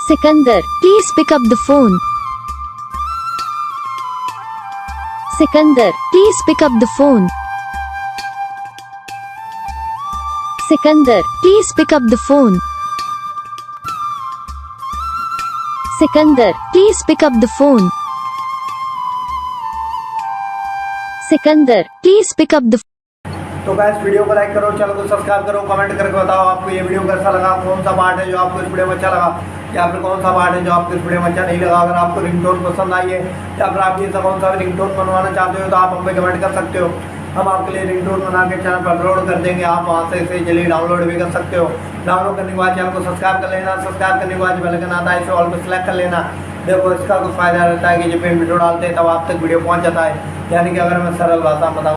Sikandar, please pick up the phone. Sikandar, please pick up the phone. Sikandar, please pick up the phone. Sikandar, please pick up the phone. Sikandar, please pick up the तो guys video को like करो, channel को subscribe करो, comment करके बताओ आपको ये video कैसा लगा, कौन सा पार्ट है जो आपको इस वीडियो में अच्छा लगा या फिर कौन सा पार्ट है जो आपको इस वीडियो में अच्छा नहीं लगा। अगर आपको रिंगटोन पसंद आई है या फिर आप ये कौन सा रिंगटोन बनवाना चाहते हो तो आप हमें कमेंट कर सकते हो। हम आपके लिए रिंगटोन बना के चैनल पर अपलोड कर देंगे, आप वहाँ से इसे जल्दी डाउनलोड भी कर सकते हो। डाउनलोड करने के बाद चैनल को सब्सक्राइब कर लेना, सब्सक्राइब करने के बाद बेल आइकन आता है इसे ऑल को सिलेक्ट कर लेना। देखो इसका कुछ फायदा रहता है कि जब वीडियो डालते हैं तब आप तक वीडियो पहुँच जाता है, यानी कि अगर मैं सरल भाषा में बताऊँ